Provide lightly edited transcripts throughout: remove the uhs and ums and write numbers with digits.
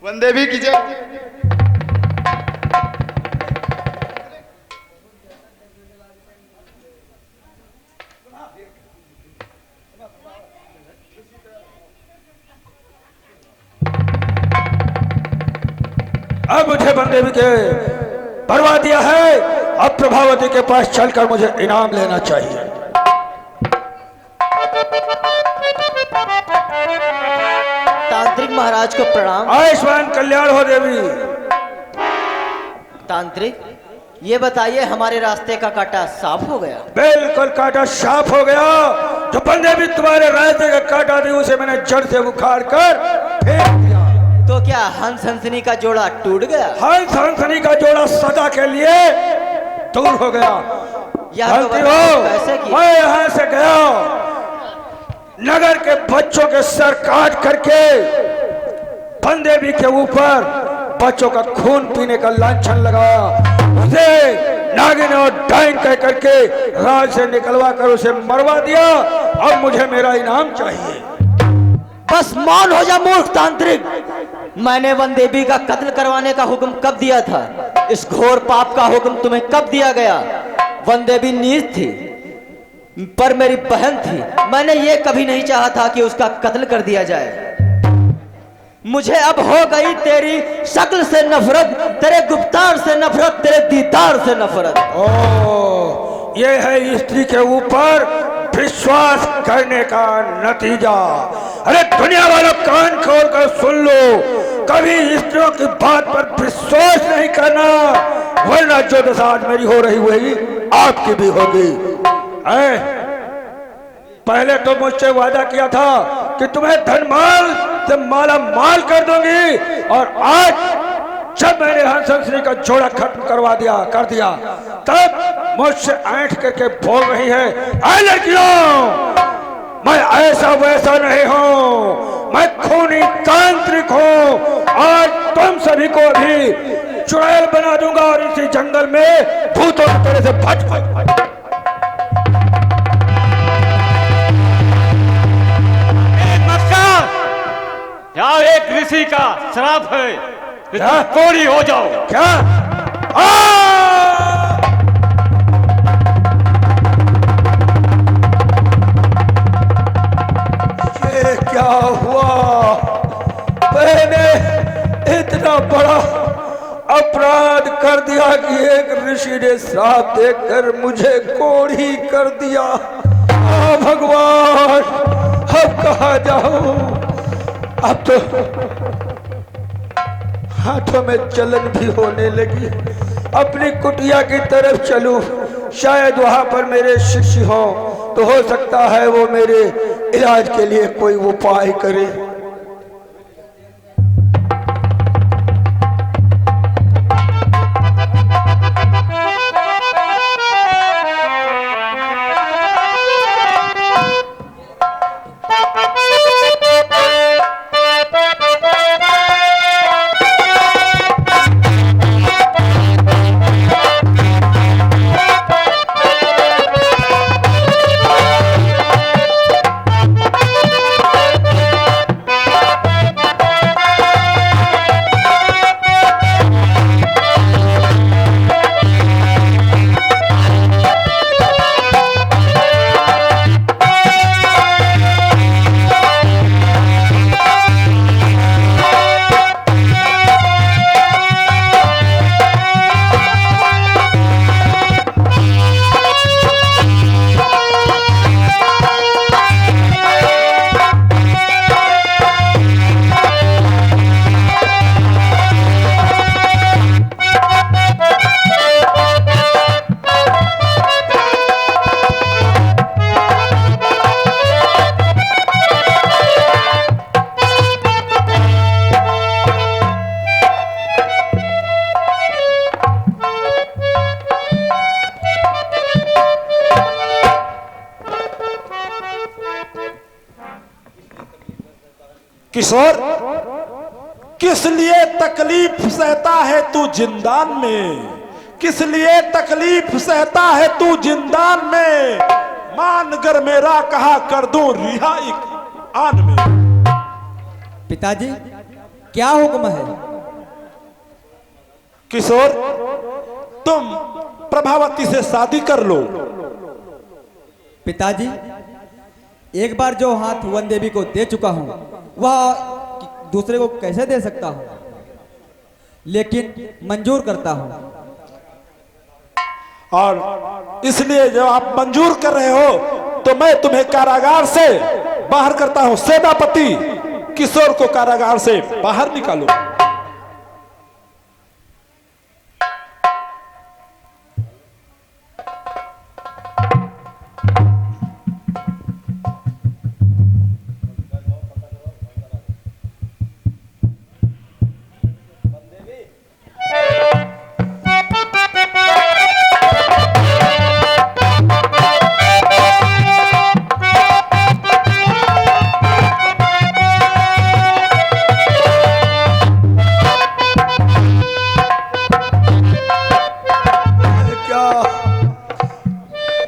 वंदे भी कीजिए। अब मुझे बंदेवी के भरवा दिया है, अब प्रभावती के पास चलकर मुझे इनाम लेना चाहिए। तांत्रिक महाराज को प्रणाम। आयुष्मान कल्याण हो देवी। तांत्रिक, ये बताइए हमारे रास्ते का कांटा साफ हो गया? बिल्कुल कांटा साफ हो गया। जो बंदे भी तुम्हारे रास्ते का कांटा थी उसे मैंने जड़ से उखाड़ कर फेंक दिया। तो क्या हंस हंसनी का जोड़ा टूट गया? हंस हंसनी का जोड़ा सदा के लिए दूर हो गया। यह तो बताओ कैसे किया? मैं यहाँ से गया, नगर के बच्चों के सर काट करके बंदेवी के ऊपर बच्चों का खून पीने का लांछन लगाया। उसे नागिन और डाइन कह करके राज से निकलवा कर उसे मरवा दिया। अब मुझे मेरा इनाम चाहिए। बस मौन हो जा मूर्ख तांत्रिक। मैंने वन देवी का कत्ल करवाने का हुक्म कब दिया था? इस घोर पाप का हुक्म तुम्हें कब दिया गया? वन देवी नीच थी पर मेरी बहन थी। मैंने ये कभी नहीं चाहा था कि उसका कत्ल कर दिया जाए। मुझे अब हो गई तेरी शक्ल से नफरत, तेरे गुप्तार से नफरत, तेरे दीदार से नफरत। ओ, ये है स्त्री के ऊपर विश्वास करने का नतीजा। अरे दुनिया वालों, कान खोल कर सुन लो, कभी स्त्रियों की बात पर विश्वास नहीं करना, वरना जो दशा आज मेरी हो रही वही आपकी भी होगी। पहले तो मुझसे वादा किया था कि तुम्हें धनमाल से माला माल कर दूंगी, और आज जब मैंने हंस हंसनी का जोड़ा खत्म कर दिया, तब मुझसे ऐंठ करके बोल रही है, ऐ लड़कियों, मैं ऐसा वैसा नहीं हूं, मैं खूनी तांत्रिक हूं। आज तुम सभी को अभी चुड़ैल बना दूंगा और इसी जंगल में भूतों की तरह से भज भज। यहाँ एक ऋषि का श्राप है, क्या? कोड़ी हो जाओ। क्या? ये क्या हुआ? मैंने इतना बड़ा अपराध कर दिया कि एक ऋषि ने श्राप देकर मुझे कोढ़ी कर दिया। भगवान, अब कहाँ जाऊं? अब तो हाथों में जलन भी होने लगी। अपनी कुटिया की तरफ चलूं, शायद वहां पर मेरे शिष्य हों, तो हो सकता है वो मेरे इलाज के लिए कोई उपाय करे। किशोर, किस लिए तकलीफ सहता है तू जिंदान में? किस लिए तकलीफ सहता है तू जिंदान में? मान कर मेरा कहा कर दूं रिहाई आन में। पिताजी, क्या हुक्म है? किशोर, तुम प्रभावती से शादी कर लो। पिताजी, एक बार जो हाथ वन देवी को दे चुका हूं वह दूसरे को कैसे दे सकता हूं, लेकिन मंजूर करता हूं। और इसलिए जब आप मंजूर कर रहे हो तो मैं तुम्हें कारागार से बाहर करता हूं। सेनापति किशोर को कारागार से बाहर निकालो।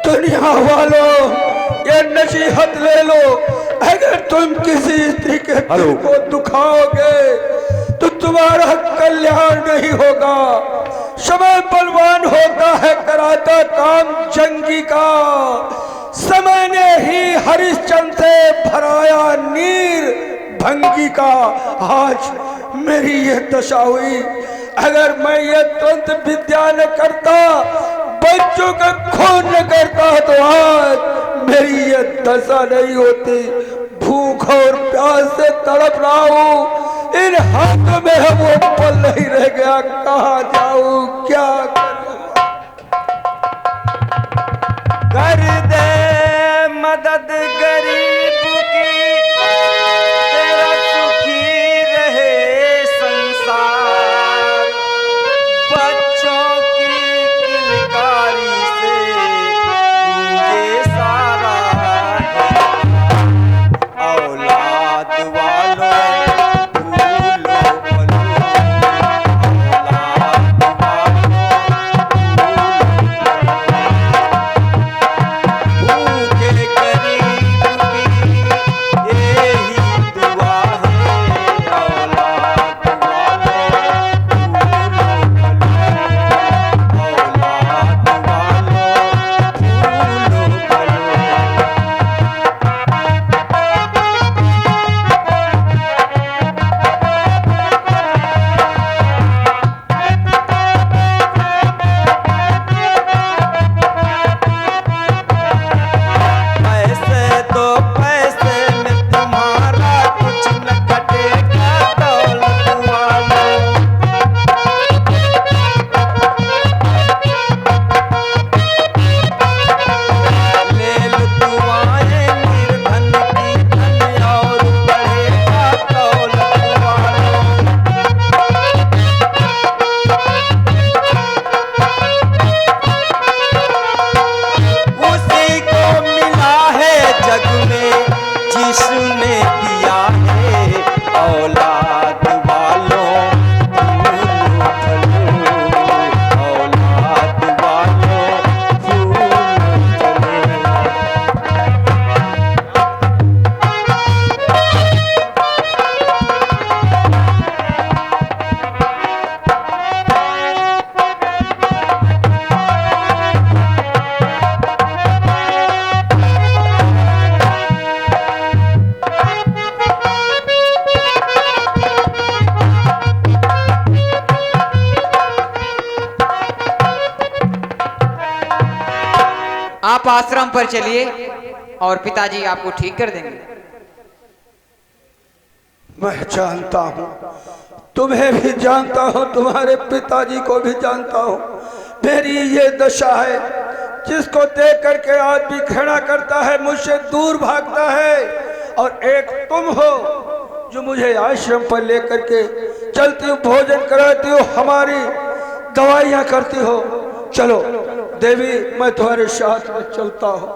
दुनिया वालों, ये नसीहत ले लो, अगर तुम किसी स्त्री के दिल को दुखाओगे तो तुम्हारा कल्याण नहीं होगा। समय बलवान होता है, कराता काम जंगी का। समय ने ही हरिश्चंद्र से भराया नीर भंगी का। आज मेरी ये दशा हुई, अगर मैं ये तंत्र विद्या न करता, बच्चों का खून न करता तो आज मेरी ये दशा नहीं होती। भूख और प्यास से तड़प रहा हूँ, इन हाथों में वो पल नहीं रह गया। कहाँ जाऊँ, क्या करूँ? कर दे मदद गरीब की, तेरा सुखी रहे संसार। बच्चों की किलकारी से गूंजे सारा औलाद वालों भूलो भलो, औलाद वालों भूखे गरीब की यही दुआ है। औलाद वालों भूलो भलो, औलाद वालों भूलो भलो। पैसे दो पैसे में तुम्हारा कुछ न कटेगा, दौलत वालों। ले लो दुआएं निर्धन की, धन और बढ़ेगा दौलत वालों। उसी को मिला है जग में जिसने दिया है। औलाद वालों भूलो भलो, औलाद वालों भूलो भलो। आप आश्रम पर चलिए और पिताजी आपको ठीक कर देंगे। मैं जानता हूँ, तुम्हें भी जानता हूँ, तुम्हारे पिताजी को भी जानता हूँ। मेरी ये दशा है, जिसको देख करके आदमी घृणा करता है, मुझसे दूर भागता है। और एक तुम हो जो मुझे आश्रम पर लेकर के चलती हो, भोजन कराती हो, हमारी दवाइयाँ करती हो। चलो देवी, मैं तुम्हारे साथ में चलता हूँ।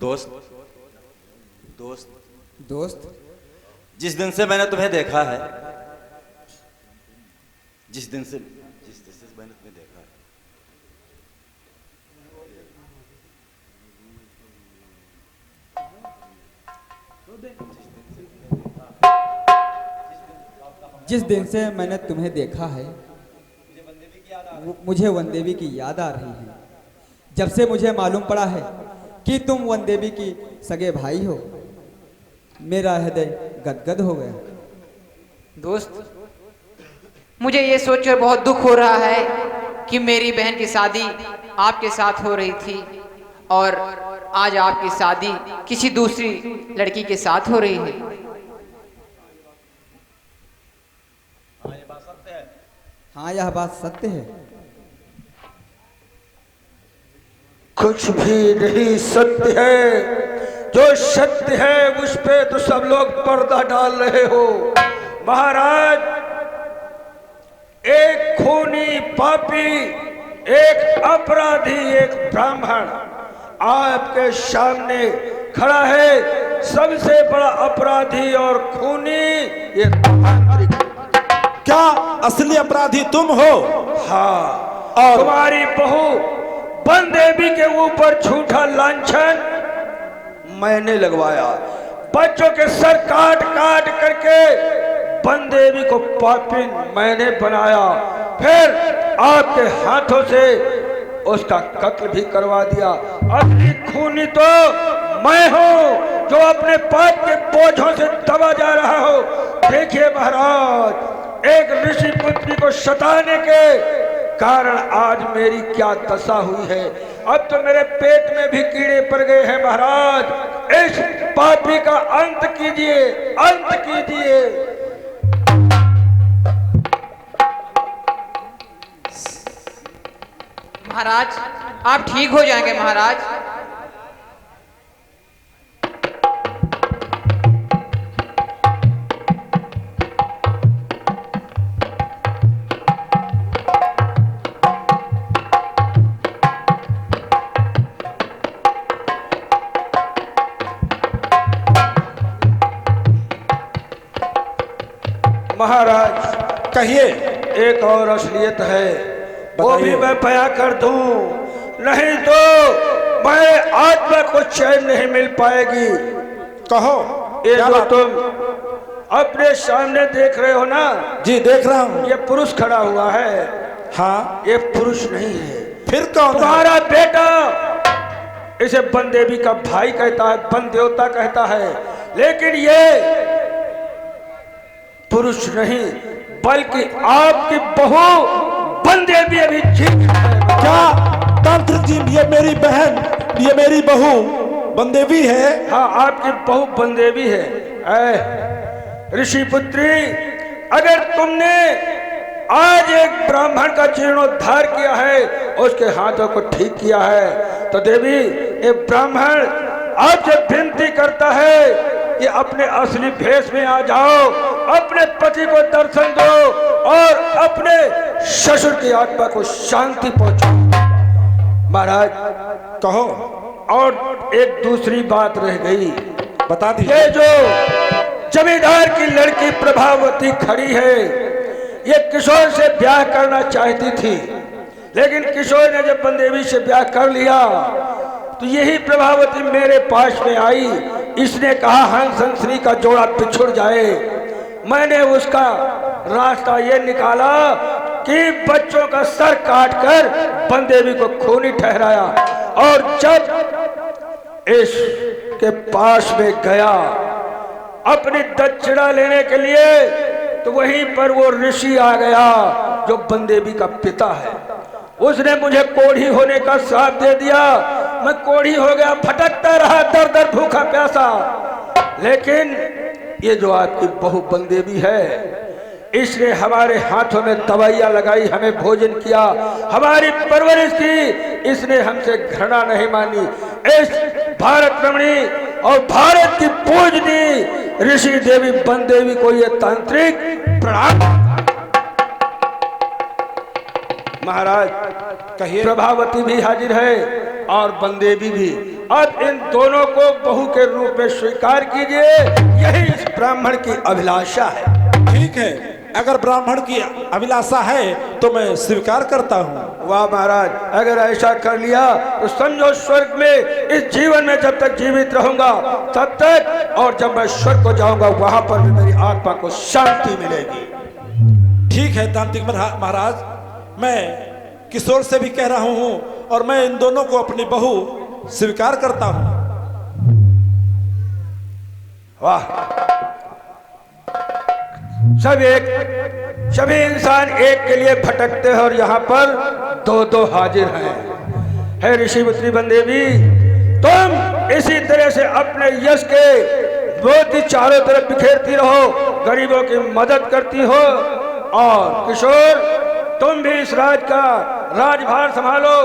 दोस्त दोस्त दोस्त, जिस दिन से मैंने तुम्हें देखा है, जिस दिन से मैंने तुम्हें देखा है, जिस दिन से मैंने तुम्हें देखा है मुझे वनदेवी की याद आ रही है। जब से मुझे मालूम पड़ा है कि तुम वनदेवी की सगे भाई हो, मेरा हृदय गदगद हो गया। दोस्त, मुझे ये सोचकर बहुत दुख हो रहा है कि मेरी बहन की शादी आपके साथ हो रही थी और आज आपकी शादी किसी दूसरी लड़की के साथ हो रही है। हाँ, यह बात सत्य है। कुछ भी नहीं सत्य है। जो सत्य है उस पे तो सब लोग पर्दा डाल रहे हो। महाराज, एक खूनी पापी, एक अपराधी, एक ब्राह्मण आपके सामने खड़ा है। सबसे बड़ा अपराधी और खूनी ये तांत्रिक। क्या असली अपराधी तुम हो? हाँ, और तुम्हारी बहू बनदेवी के ऊपर झूठा लांछन मैंने लगवाया। बच्चों के सर काट काट करके बनदेवी को पापी मैंने बनाया। फिर आपके हाथों से उसका कत्ल भी करवा दिया। असली खूनी तो मैं हूं जो अपने पाप के बोझों से दबा जा रहा हो। देखिए महाराज, एक ऋषि पुत्री को सताने के कारण आज मेरी क्या दशा हुई है। अब तो मेरे पेट में भी कीड़े पड़ गए हैं। महाराज, इस पापी का अंत कीजिए, अंत कीजिए। महाराज, आप ठीक हो जाएंगे महाराज। महाराज, कहिए। एक और असलियत है, वो बताइए। भी मैं बयां कर दूं, नहीं तो मैं आत्मा को चैन नहीं मिल पाएगी। कहो। ये क्या जो बात? तुम अपने सामने देख रहे हो ना, जी देख रहा हूँ। ये पुरुष खड़ा हुआ है। हाँ, ये पुरुष नहीं है। फिर कौन है? तुम्हारा बेटा इसे बनदेवी का भाई कहता है, बन देवता कहता है, लेकिन ये पुरुष नहीं बल्कि आपकी बहू बनदेवी अभी ठीक है। क्या तांत्रिक जी, ये मेरी बहन, ये मेरी बहू बनदेवी है? हाँ, आपकी बहू बनदेवी है। ऋषि पुत्री, अगर तुमने आज एक ब्राह्मण का जीर्णोद्धार किया है, उसके हाथों को ठीक किया है, तो देवी ये ब्राह्मण आपसे विनती करता है कि अपने असली भेष में आ जाओ, अपने पति को दर्शन दो और अपने ससुर की आत्मा को शांति पहुंचाओ। महाराज, कहो। और एक दूसरी बात रह गई। बता ये दीजिए। जो जमींदार की लड़की प्रभावती खड़ी है, ये किशोर से ब्याह करना चाहती थी, लेकिन किशोर ने जब बनदेवी से ब्याह कर लिया तो यही प्रभावती मेरे पास में आई। इसने कहा हंस हंसनी का जोड़ा बिछुड़ जाए। मैंने उसका रास्ता ये निकाला कि बच्चों का सर काटकर बनदेवी को खूनी ठहराया, और जब इसके पास में गया अपनी दक्षिणा लेने के लिए, तो वहीं पर वो ऋषि आ गया जो बनदेवी का पिता है। उसने मुझे कोढ़ी होने का श्राप दे दिया। मैं कोढ़ी हो गया, भटकता रहा दर दर भूखा प्यासा। लेकिन ये जो आपकी बहू बनदेवी है, इसने हमारे हाथों में दवाइयां लगाई, हमें भोजन किया, हमारी परवरिश की। इसने हमसे घृणा नहीं मानी। इस भारत रमणी और भारत की पूजनी ऋषि देवी बनदेवी को ये तांत्रिक प्रणाम। महाराज, कहिए। प्रभावती भी हाजिर है। और बंदेबी भी। अब इन दोनों को बहू के रूप में स्वीकार कीजिए, यही इस ब्राह्मण की अभिलाषा है। ठीक है, अगर ब्राह्मण की अभिलाषा है तो मैं स्वीकार करता हूँ। वाह महाराज, अगर ऐसा कर लिया तो समझो स्वर्ग में इस जीवन में जब तक जीवित रहूंगा तब तक, और जब मैं स्वर्ग को जाऊंगा वहां पर भी मेरी आत्मा को शांति मिलेगी। ठीक है तांत्रिक महाराज, मैं किशोर से भी कह रहा हूँ और मैं इन दोनों को अपनी बहू स्वीकार करता हूँ। वाह, सभी इंसान एक के लिए भटकते हैं और यहाँ पर दो दो हाजिर हैं। है ऋषि पुत्री बंदेवी, तुम इसी तरह से अपने यश के मोती चारों तरफ बिखेरती रहो, गरीबों की मदद करती हो, और किशोर तुम भी इस राज का राजभार संभालो।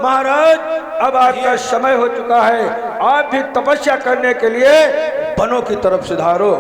महाराज, अब आपका समय हो चुका है, आप भी तपस्या करने के लिए वनों की तरफ सुधारो।